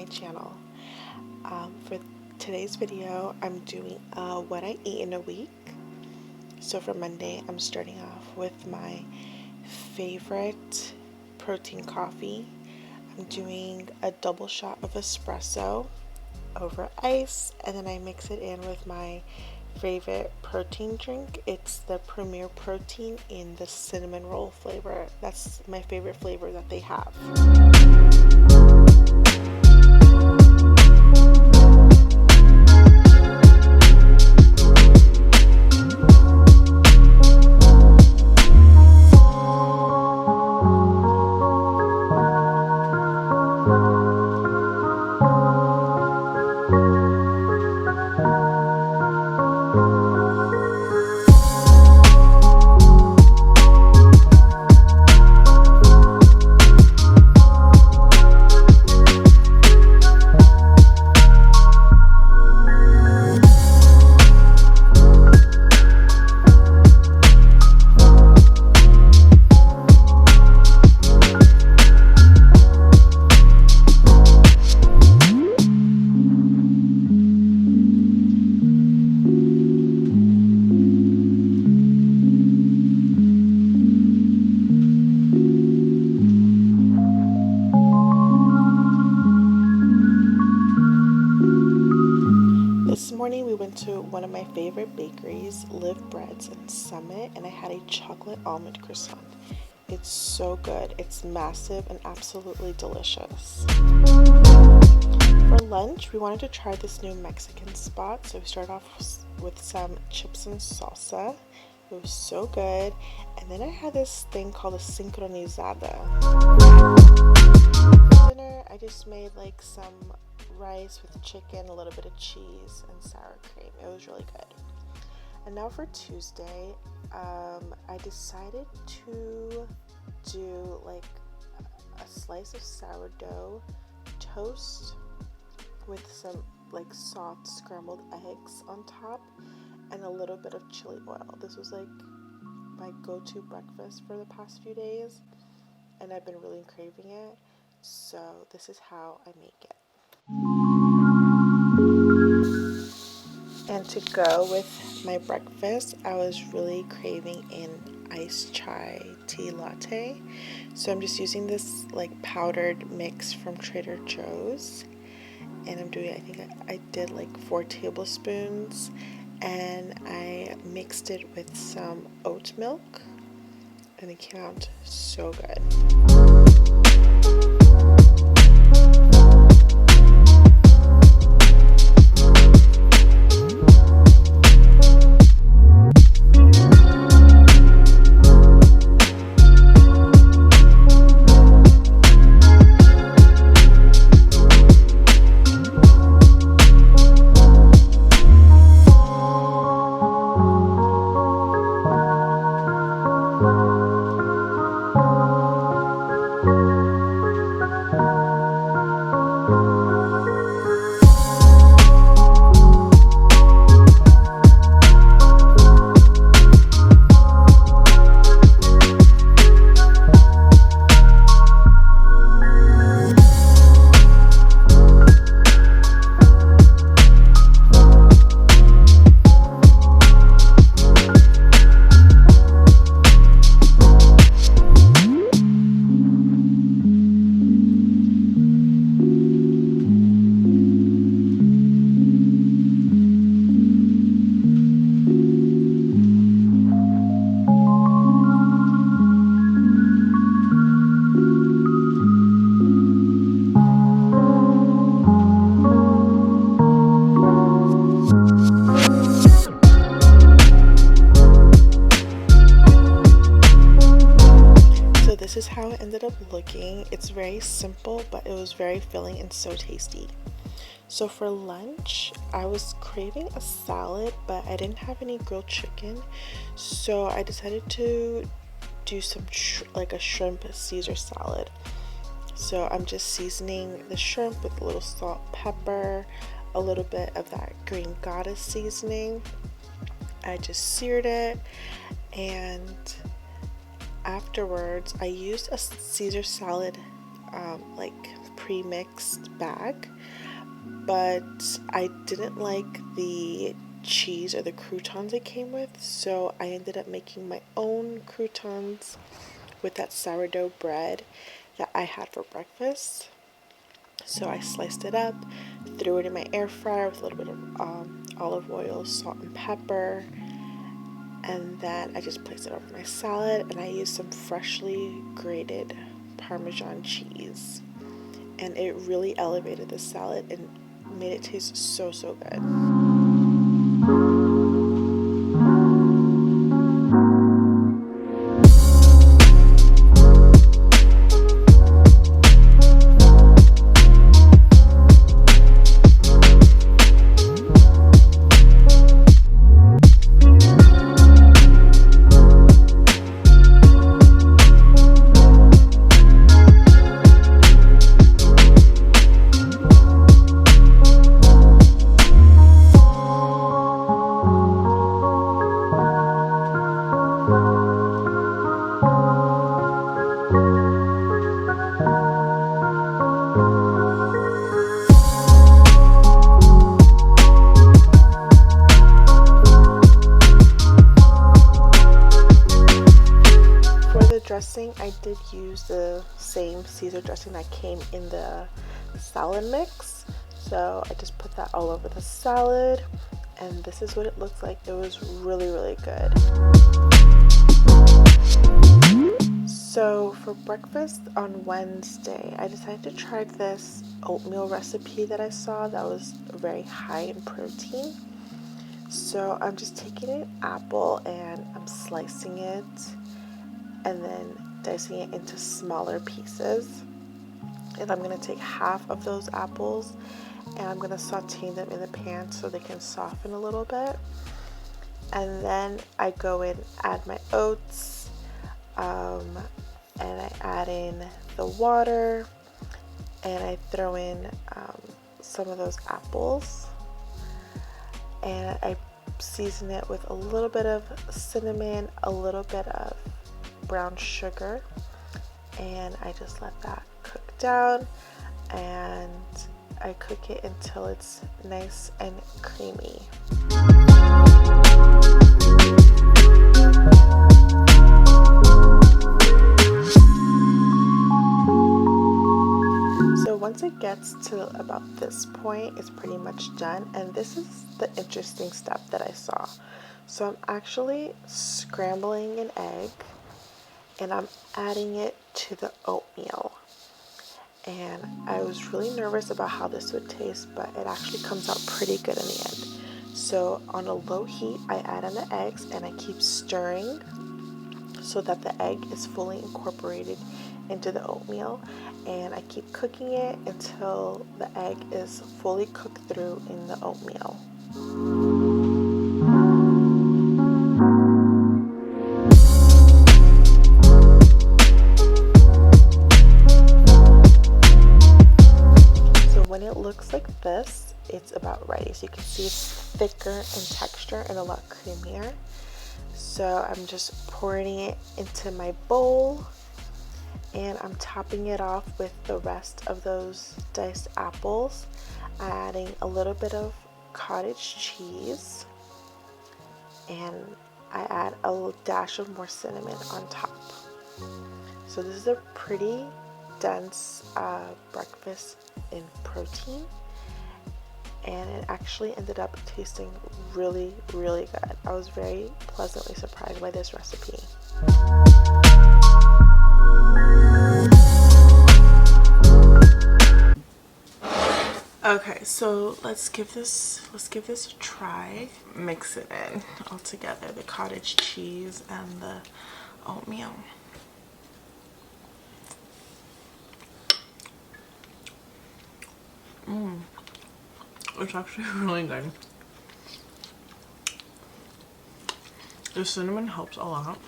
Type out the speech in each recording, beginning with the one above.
my channel. For today's video, I'm doing what I eat in a week. So for Monday, I'm starting off with my favorite protein coffee. I'm doing a double shot of espresso over ice, and then I mix it in with my favorite protein drink. It's the Premier Protein in the cinnamon roll flavor. That's my favorite flavor that they have. This morning we went to one of my favorite bakeries, Live Breads in Summit, and I had a chocolate almond croissant. It's so good. It's massive and absolutely delicious. For lunch, we wanted to try this new Mexican spot, so we started off with some chips and salsa. It was so good. And then I had this thing called a sincronizada. For dinner, I just made like some rice with chicken, a little bit of cheese, and sour cream. It was really good. And now for Tuesday, I decided to do like a slice of sourdough toast with some like soft scrambled eggs on top and a little bit of chili oil. This was like my go-to breakfast for the past few days, and I've been really craving it, so this is how I make it. And to go with my breakfast, I was really craving an iced chai tea latte. So I'm just using this like powdered mix from Trader Joe's. And I'm doing, I think I did like 4 tablespoons. And I mixed it with some oat milk. And it came out so good. This is how it ended up looking. It's very simple, but it was very filling and so tasty. So for lunch, I was craving a salad, but I didn't have any grilled chicken, so I decided to do some like a shrimp Caesar salad. So I'm just seasoning the shrimp with a little salt, pepper, a little bit of that Green Goddess seasoning. I just seared it, and afterwards I used a Caesar salad like pre-mixed bag, but I didn't like the cheese or the croutons it came with, so I ended up making my own croutons with that sourdough bread that I had for breakfast. So I sliced it up, threw it in my air fryer with a little bit of olive oil, salt, and pepper, and then I just placed it over my salad, and I used some freshly grated Parmesan cheese, and it really elevated the salad and made it taste so good. Dressing, I did use the same Caesar dressing that came in the salad mix, so I just put that all over the salad, and this is what it looks like. It was really good. So for breakfast on Wednesday, I decided to try this oatmeal recipe that I saw that was very high in protein. So I'm just taking an apple and I'm slicing it and then dicing it into smaller pieces. And I'm going to take half of those apples and I'm going to saute them in the pan so they can soften a little bit. And then I go in, add my oats, and I add in the water, and I throw in some of those apples, and I season it with a little bit of cinnamon, a little bit of brown sugar, and I just let that cook down, and I cook it until it's nice and creamy. So once it gets to about this point, it's pretty much done, and this is the interesting step that I saw. So I'm actually scrambling an egg and I'm adding it to the oatmeal, and I was really nervous about how this would taste, but it actually comes out pretty good in the end. So on a low heat, I add in the eggs and I keep stirring so that the egg is fully incorporated into the oatmeal, and I keep cooking it until the egg is fully cooked through in the oatmeal. So when it looks like this, it's about ready. So you can see it's thicker in texture and a lot creamier. So I'm just pouring it into my bowl, and I'm topping it off with the rest of those diced apples, adding a little bit of cottage cheese, and I add a little dash of more cinnamon on top. So this is a pretty dense breakfast in protein, and it actually ended up tasting really good. I was very pleasantly surprised by this recipe. Okay, so let's give this a try. Mix it in all together, the cottage cheese and the oatmeal. It's actually really good. The cinnamon helps a lot.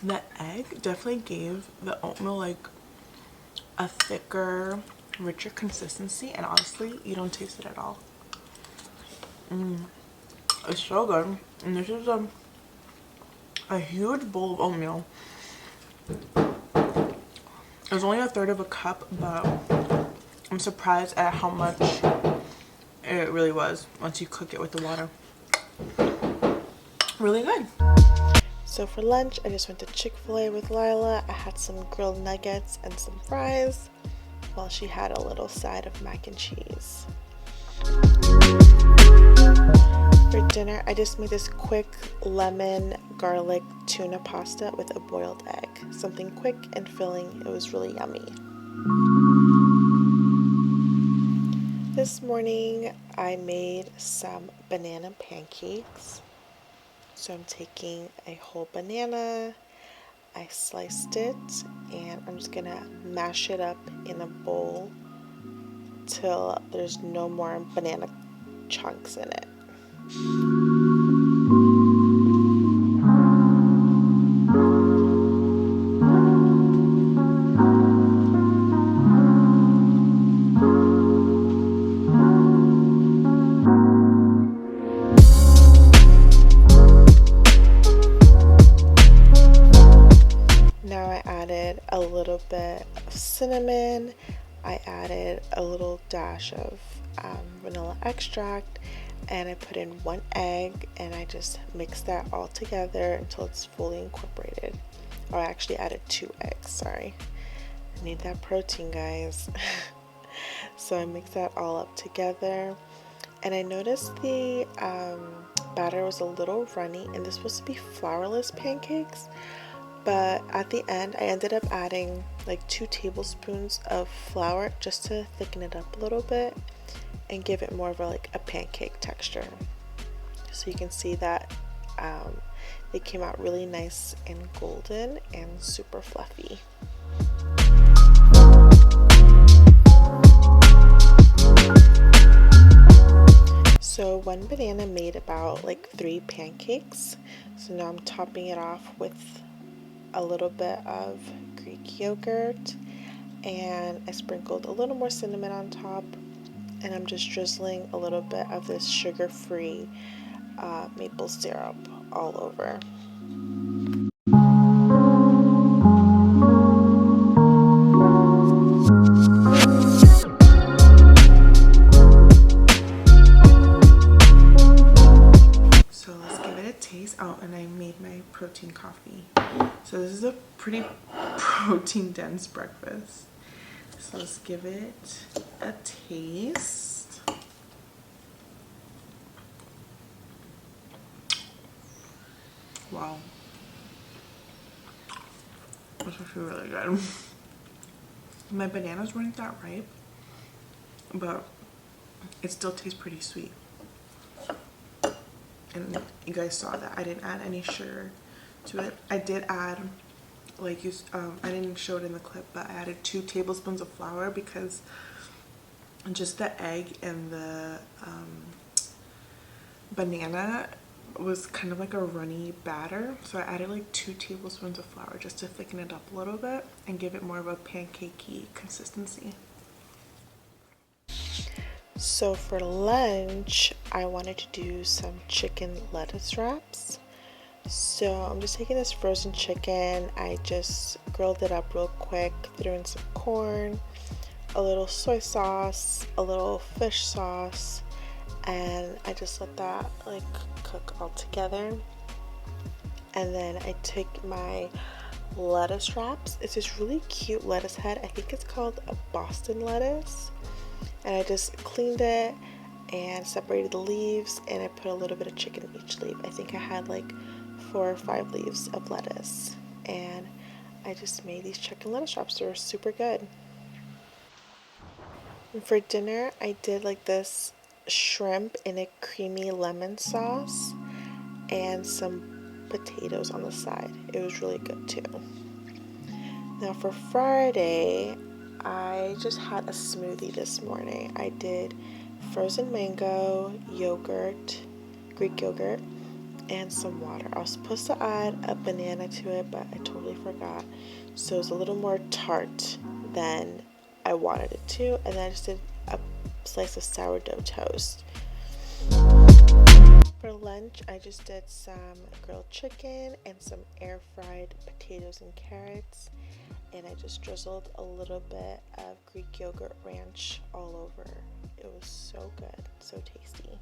The egg definitely gave the oatmeal like a thicker, richer consistency, and honestly, you don't taste it at all. It's so good. And this is a huge bowl of oatmeal. It was only a third of a cup, but I'm surprised at how much it really was once you cook it with the water. Really good. So for lunch, I just went to Chick-fil-A with Lila. I had some grilled nuggets and some fries, while she had a little side of mac and cheese. For dinner, I just made this quick lemon garlic tuna pasta with a boiled egg. Something quick and filling. It was really yummy. This morning, I made some banana pancakes. So I'm taking a whole banana, I sliced it, and I'm just gonna mash it up in a bowl till there's no more banana chunks in it. Now I added a little bit of cinnamon, I added a little dash of vanilla extract, and I put in 1 egg, and I just mixed that all together until it's fully incorporated. Or I actually added 2 eggs, sorry. I need that protein, guys. So I mixed that all up together, and I noticed the batter was a little runny, and this was supposed to be flourless pancakes, but at the end I ended up adding like 2 tablespoons of flour just to thicken it up a little bit and give it more of a pancake texture. So you can see that it came out really nice and golden and super fluffy. So 1 banana made about 3 pancakes. So now I'm topping it off with a little bit of Greek yogurt, and I sprinkled a little more cinnamon on top, and I'm just drizzling a little bit of this sugar-free maple syrup all over. So let's give it a taste. Oh, and I made my protein coffee. So this is a pretty protein dense breakfast. So let's give it a taste. Wow. This actually really good. My bananas weren't that ripe, but it still tastes pretty sweet. And you guys saw that I didn't add any sugar to it. I did add, I didn't show it in the clip, but I added 2 tablespoons of flour because just the egg and the banana was kind of like a runny batter. So I added 2 tablespoons of flour just to thicken it up a little bit and give it more of a pancakey consistency. So for lunch, I wanted to do some chicken lettuce wraps. So I'm just taking this frozen chicken, I just grilled it up real quick, threw in some corn, a little soy sauce, a little fish sauce, and I just let that cook all together. And then I take my lettuce wraps. It's this really cute lettuce head. I think it's called a Boston lettuce. And I just cleaned it and separated the leaves, and I put a little bit of chicken in each leaf. I think I had 4 or 5 leaves of lettuce, and I just made these chicken lettuce wraps. They were super good. And for dinner, I did this shrimp in a creamy lemon sauce and some potatoes on the side. It was really good too. Now for Friday, I just had a smoothie this morning. I did frozen mango, yogurt, Greek yogurt, and some water. I was supposed to add a banana to it, but I totally forgot. So it was a little more tart than I wanted it to. And then I just did a slice of sourdough toast. For lunch, I just did some grilled chicken and some air fried potatoes and carrots. and I just drizzled a little bit of Greek yogurt ranch all over. It was so good, so tasty.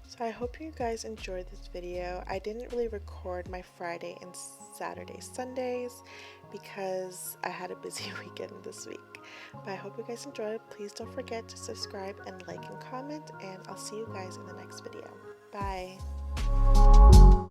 So I hope you guys enjoyed this video. I didn't really record my Friday and Saturday, Sundays because I had a busy weekend this week. But I hope you guys enjoyed. Please don't forget to subscribe and like and comment, and I'll see you guys in the next video. Bye!